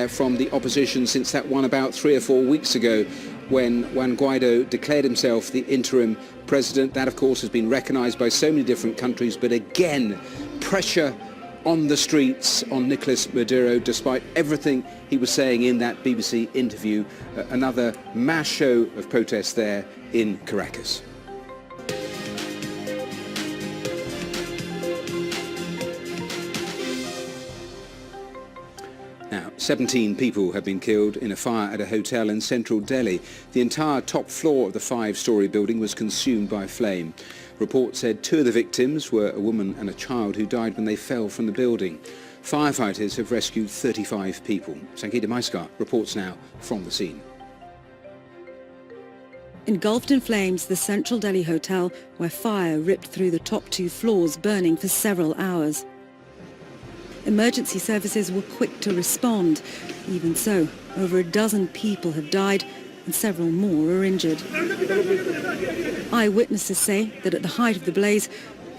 from the opposition since that one about 3 or 4 weeks ago when Juan Guaido declared himself the interim president. That, of course, has been recognized by so many different countries, but again, pressure on the streets on Nicolas Maduro, despite everything he was saying in that BBC interview. Another mass show of protest there in Caracas. Now, 17 people have been killed in a fire at a hotel in central Delhi. The entire top floor of the 5-storey building was consumed by flame. Reports said 2 of the victims were a woman and a child who died when they fell from the building. Firefighters have rescued 35 people. Sangeeta Maiskar reports now from the scene. Engulfed in flames, the central Delhi hotel, where fire ripped through the top 2 floors, burning for several hours. Emergency services were quick to respond. Even so, over a dozen people have died and several more are injured. Eyewitnesses say that at the height of the blaze,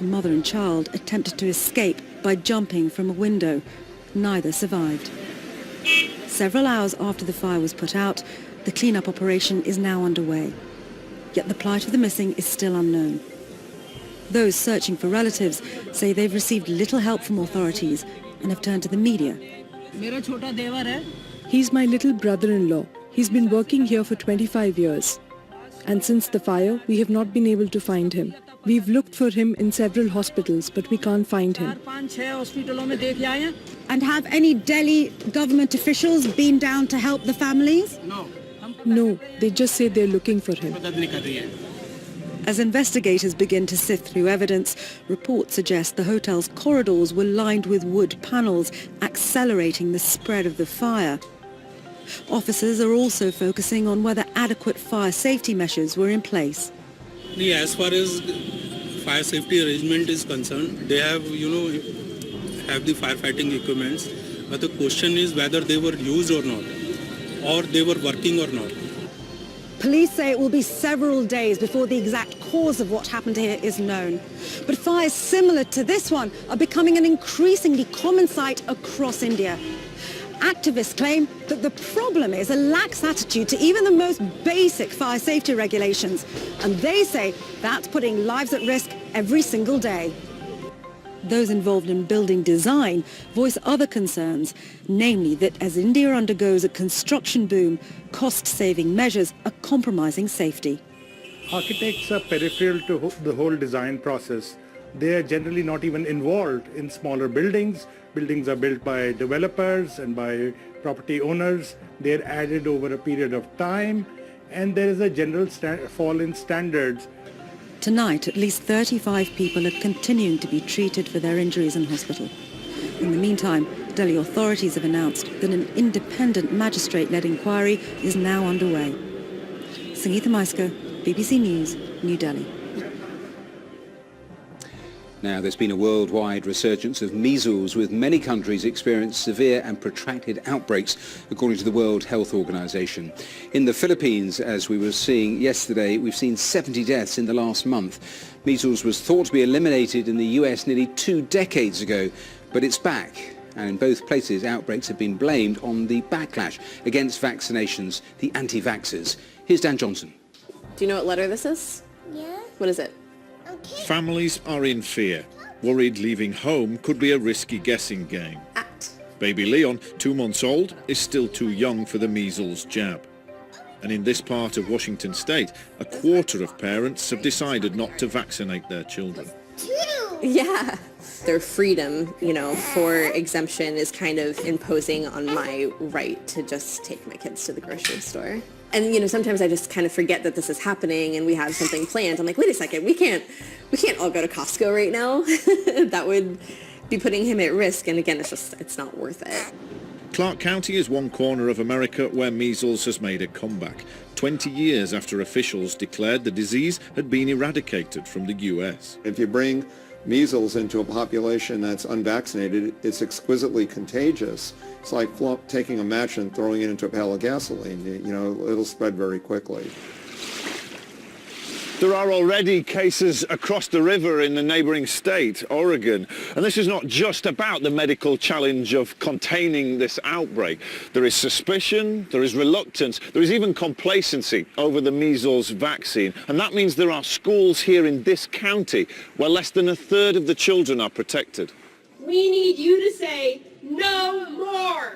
a mother and child attempted to escape by jumping from a window. Neither survived. Several hours after the fire was put out, the clean-up operation is now underway. Yet the plight of the missing is still unknown. Those searching for relatives say they've received little help from authorities and have turned to the media. He's my little brother-in-law. He's been working here for 25 years. And since the fire, we have not been able to find him. We've looked for him in several hospitals, but we can't find him. And have any Delhi government officials been down to help the families? No, they just say they're looking for him. As investigators begin to sift through evidence, reports suggest the hotel's corridors were lined with wood panels, accelerating the spread of the fire. Officers are also focusing on whether adequate fire safety measures were in place. As far as fire safety arrangement is concerned, they have the firefighting equipments, but the question is whether they were used or not, or they were working or not. Police say it will be several days before the exact cause of what happened here is known. But fires similar to this one are becoming an increasingly common sight across India. Activists claim that the problem is a lax attitude to even the most basic fire safety regulations. And they say that's putting lives at risk every single day. Those involved in building design voice other concerns, namely that as India undergoes a construction boom, cost-saving measures are compromising safety. Architects are peripheral to the whole design process. They are generally not even involved in smaller buildings. Buildings are built by developers and by property owners. They're added over a period of time, and there is a general fall in standards. Tonight, at least 35 people are continuing to be treated for their injuries in hospital. In the meantime, Delhi authorities have announced that an independent magistrate-led inquiry is now underway. Sangeeta Maiskar, BBC News, New Delhi. Now, there's been a worldwide resurgence of measles, with many countries experiencing severe and protracted outbreaks, according to the World Health Organization. In the Philippines, as we were seeing yesterday, we've seen 70 deaths in the last month. Measles was thought to be eliminated in the US nearly 2 decades ago, but it's back. And in both places, outbreaks have been blamed on the backlash against vaccinations, the anti-vaxxers. Here's Dan Johnson. Do you know what letter this is? Yeah. What is it? Okay. Families are in fear, worried leaving home could be a risky guessing game. At. Baby Leon, 2 months old, is still too young for the measles jab. And in this part of Washington state, a quarter of parents have decided not to vaccinate their children. Yeah. Their freedom, for exemption is kind of imposing on my right to just take my kids to the grocery store. And, sometimes I just kind of forget that this is happening and we have something planned. I'm like, wait a second, we can't all go to Costco right now. That would be putting him at risk. And again, it's not worth it. Clark County is one corner of America where measles has made a comeback, 20 years after officials declared the disease had been eradicated from the US. If you bring measles into a population that's unvaccinated, it's exquisitely contagious. It's like taking a match and throwing it into a pail of gasoline. It'll spread very quickly. There are already cases across the river in the neighbouring state, Oregon, and this is not just about the medical challenge of containing this outbreak. There is suspicion, there is reluctance, there is even complacency over the measles vaccine, and that means there are schools here in this county where less than a third of the children are protected. We need you to say no more.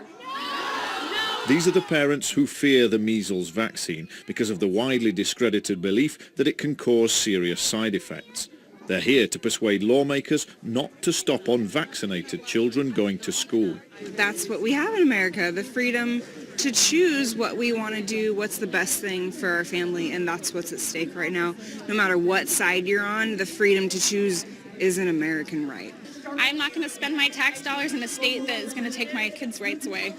These are the parents who fear the measles vaccine because of the widely discredited belief that it can cause serious side effects. They're here to persuade lawmakers not to stop unvaccinated children going to school. That's what we have in America, the freedom to choose what we want to do, what's the best thing for our family, and that's what's at stake right now. No matter what side you're on, the freedom to choose is an American right. I'm not going to spend my tax dollars in a state that is going to take my kids' rights away.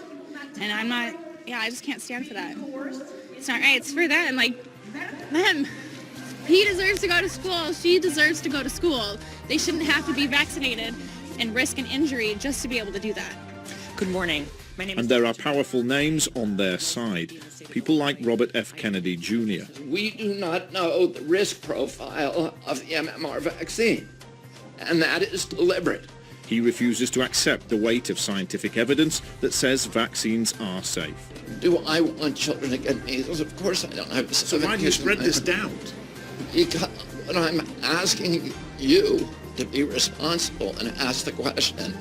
And I'm not, I just can't stand for that. It's not right. It's for them. Like, them. He deserves to go to school. She deserves to go to school. They shouldn't have to be vaccinated and risk an injury just to be able to do that. Good morning. My name is... And there are powerful names on their side. People like Robert F. Kennedy Jr. We do not know the risk profile of the MMR vaccine, and that is deliberate. He refuses to accept the weight of scientific evidence that says vaccines are safe. Do I want children to get measles? Of course I don't. So why do you spread this doubt? Because what I'm asking you to be responsible and ask the question.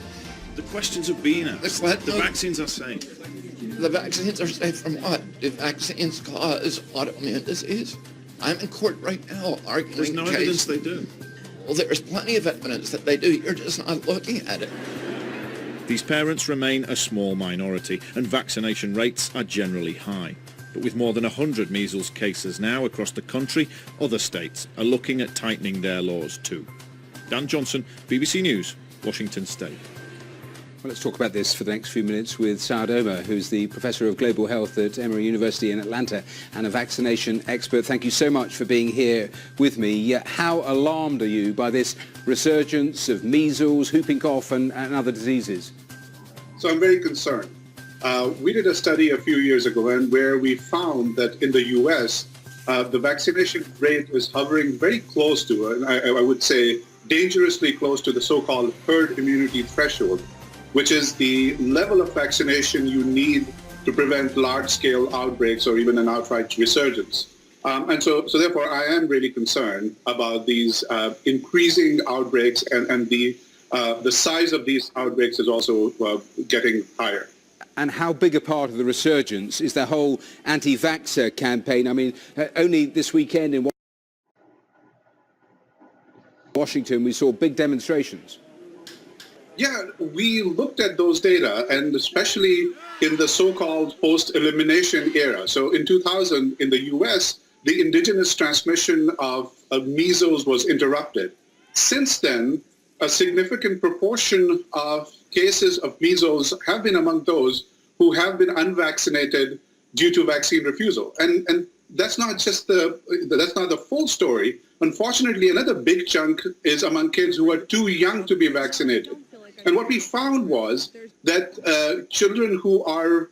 The questions have been asked. The vaccines are safe. The vaccines are safe from what? Do vaccines cause autoimmune disease? I'm in court right now arguing There's no evidence they do. Well, there's plenty of evidence that they do. You're just not looking at it. These parents remain a small minority, and vaccination rates are generally high. But with more than 100 measles cases now across the country, other states are looking at tightening their laws too. Dan Johnson, BBC News, Washington State. Well, let's talk about this for the next few minutes with Saad Omer, who's the Professor of Global Health at Emory University in Atlanta and a vaccination expert. Thank you so much for being here with me. How alarmed are you by this resurgence of measles, whooping cough and other diseases? So I'm very concerned. We did a study a few years ago and where we found that in the US, the vaccination rate is hovering very close to, and I would say dangerously close to the so-called herd immunity threshold, which is the level of vaccination you need to prevent large-scale outbreaks or even an outright resurgence. And so therefore, I am really concerned about these increasing outbreaks, and the size of these outbreaks is also getting higher. And how big a part of the resurgence is the whole anti-vaxxer campaign? I mean, only this weekend in Washington, we saw big demonstrations. Yeah, we looked at those data, and especially in the so-called post-elimination era. So in 2000, in the US, the indigenous transmission of measles was interrupted. Since then, a significant proportion of cases of measles have been among those who have been unvaccinated due to vaccine refusal. And that's not just that's not the full story. Unfortunately, another big chunk is among kids who are too young to be vaccinated. And what we found was that children who are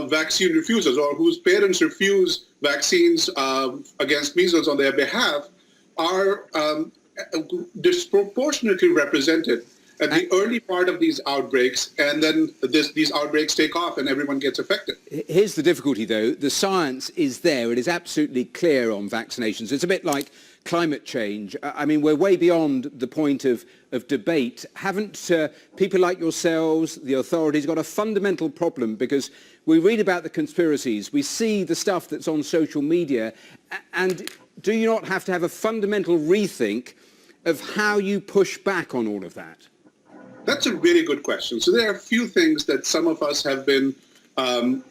vaccine refusers or whose parents refuse vaccines against measles on their behalf are disproportionately represented at the early part of these outbreaks, and then these outbreaks take off and everyone gets affected. Here's the difficulty, though. The science is there. It is absolutely clear on vaccinations. It's a bit like climate change. I mean, we're way beyond the point of debate. Haven't people like yourselves, the authorities, got a fundamental problem? Because we read about the conspiracies, we see the stuff that's on social media, and do you not have to have a fundamental rethink of how you push back on all of that? That's a really good question. So there are a few things that some of us have been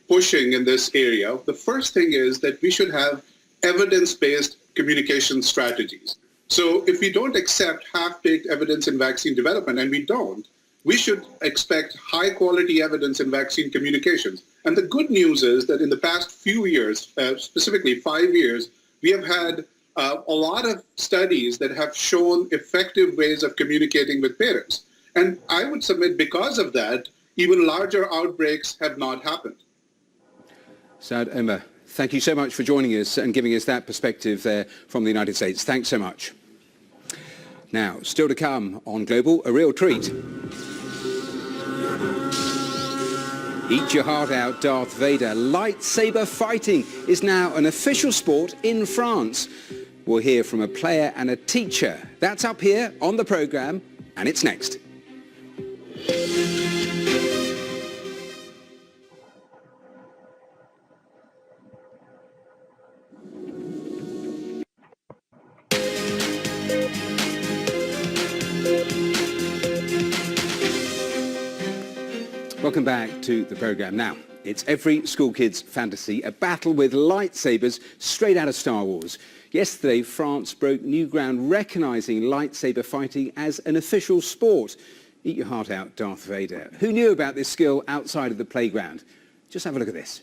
pushing in this area. The first thing is that we should have evidence-based communication strategies. So if we don't accept half-baked evidence in vaccine development, and we don't, we should expect high-quality evidence in vaccine communications. And the good news is that in the past few years, specifically 5 years, we have had a lot of studies that have shown effective ways of communicating with parents. And I would submit because of that, even larger outbreaks have not happened. Saad Omer, Thank you so much for joining us and giving us that perspective there from the United States. Thanks so much. Now, still to come on Global, a real treat. Eat your heart out, Darth Vader. Lightsaber fighting is now an official sport in France. We'll hear from a player and a teacher. That's up here on the programme, and it's next. Welcome back to the programme. Now, it's every school kid's fantasy, a battle with lightsabers straight out of Star Wars. Yesterday, France broke new ground recognising lightsaber fighting as an official sport. Eat your heart out, Darth Vader. Who knew about this skill outside of the playground? Just have a look at this.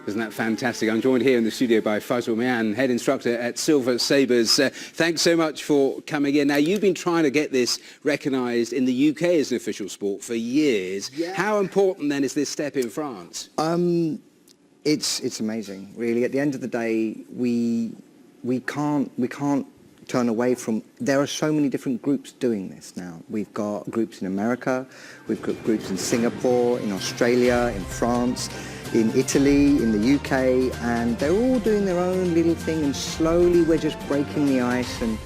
Isn't that fantastic? I'm joined here in the studio by Faisal Mian, head instructor at Silver Sabres. Thanks so much for coming in. Now, you've been trying to get this recognised in the UK as an official sport for years. Yeah. How important then is this step in France? It's amazing, really. At the end of the day, we can't turn away from. There are so many different groups doing this now. We've got groups in America, we've got groups in Singapore, in Australia, in France, in Italy, in the UK, and they're all doing their own little thing, and slowly we're just breaking the ice and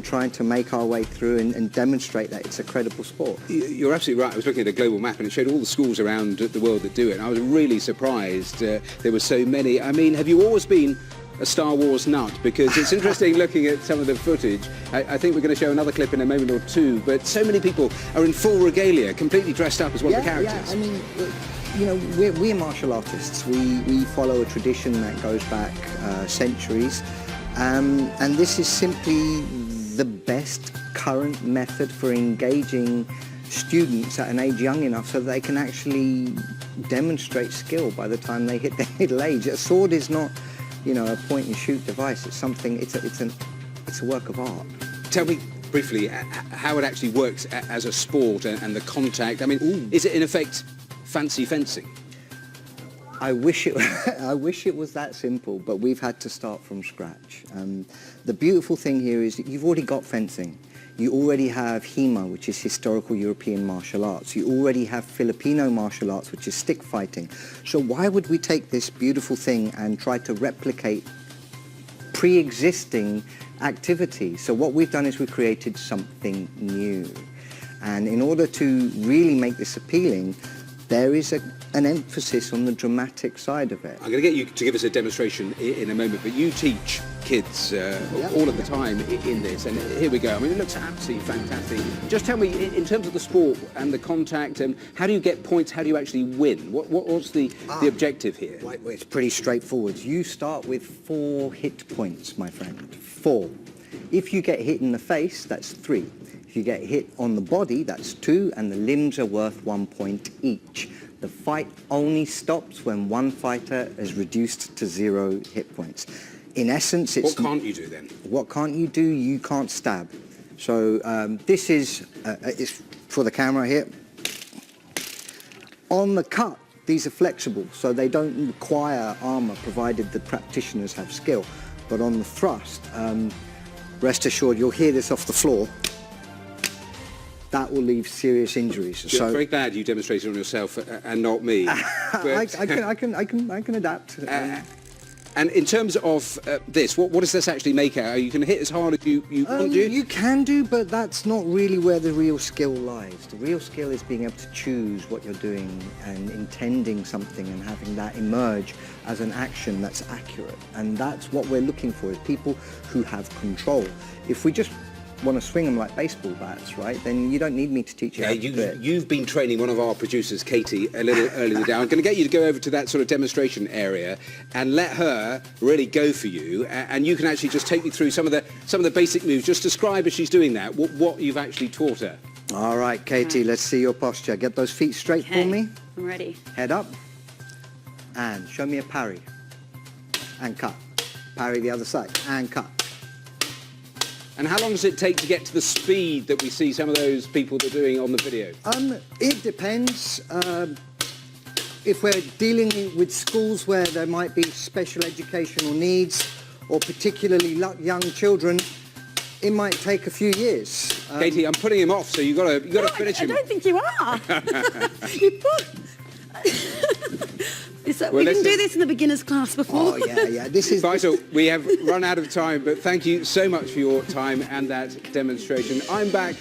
trying to make our way through and demonstrate that it's a credible sport. You're absolutely right. I was looking at a global map and it showed all the schools around the world that do it, and I was really surprised there were so many. I mean, have you always been a Star Wars nut? Because it's interesting looking at some of the footage. I think we're going to show another clip in a moment or two, but so many people are in full regalia, completely dressed up as one of the characters. Yeah, I mean, you know, we're martial artists. We follow a tradition that goes back centuries, and this is simply the best current method for engaging students at an age young enough so that they can actually demonstrate skill by the time they hit their middle age. A sword is not, you know, a point and shoot device. It's something. It's a work of art. Tell me briefly how it actually works as a sport and the contact. I mean, is it in effect fancy fencing? I wish it was that simple, but we've had to start from scratch. The beautiful thing here is that you've already got fencing. You already have HEMA, which is historical European martial arts. You already have Filipino martial arts, which is stick fighting. So why would we take this beautiful thing and try to replicate pre-existing activity? So what we've done is we've created something new. And in order to really make this appealing, there is an emphasis on the dramatic side of it. I'm going to get you to give us a demonstration in a moment, but you teach kids all of the time in this, and here we go. I mean, it looks absolutely fantastic. Just tell me, in terms of the sport and the contact, how do you get points? How do you actually win? What's the objective here? Well, it's pretty straightforward. You start with 4 hit points, my friend. 4. If you get hit in the face, that's 3. If you get hit on the body, that's 2, and the limbs are worth 1 point each. The fight only stops when one fighter is reduced to 0 hit points. In essence, it's... What can't you do then? What can't you do? You can't stab. So this is it's for the camera here. On the cut, these are flexible, so they don't require armor, provided the practitioners have skill. But on the thrust, rest assured, you'll hear this off the floor. That will leave serious injuries. So very glad you demonstrated on yourself and not me. I can adapt. And in terms of this, what does this actually make out? You can hit as hard as you want to? You can do, but that's not really where the real skill lies. The real skill is being able to choose what you're doing and intending something and having that emerge as an action that's accurate. And that's what we're looking for, is people who have control. If we just want to swing them like baseball bats, right, then you don't need me to teach you how to do it. You've been training one of our producers, Katie, a little earlier today. I'm going to get you to go over to that sort of demonstration area and let her really go for you, and you can actually just take me through some of the basic moves. Just describe as she's doing that what you've actually taught her. All right, Katie, let's see your posture. Get those feet straight for me. I'm ready. Head up. And show me a parry. And cut. Parry the other side. And cut. And how long does it take to get to the speed that we see some of those people that are doing on the video? It depends. If we're dealing with schools where there might be special educational needs or particularly young children, it might take a few years. Katie, I'm putting him off, so you've got to finish him. I don't think you are. You put... we didn't do this in the beginner's class before. Oh, yeah. This is... Faisal, we have run out of time, but thank you so much for your time and that demonstration. I'm back.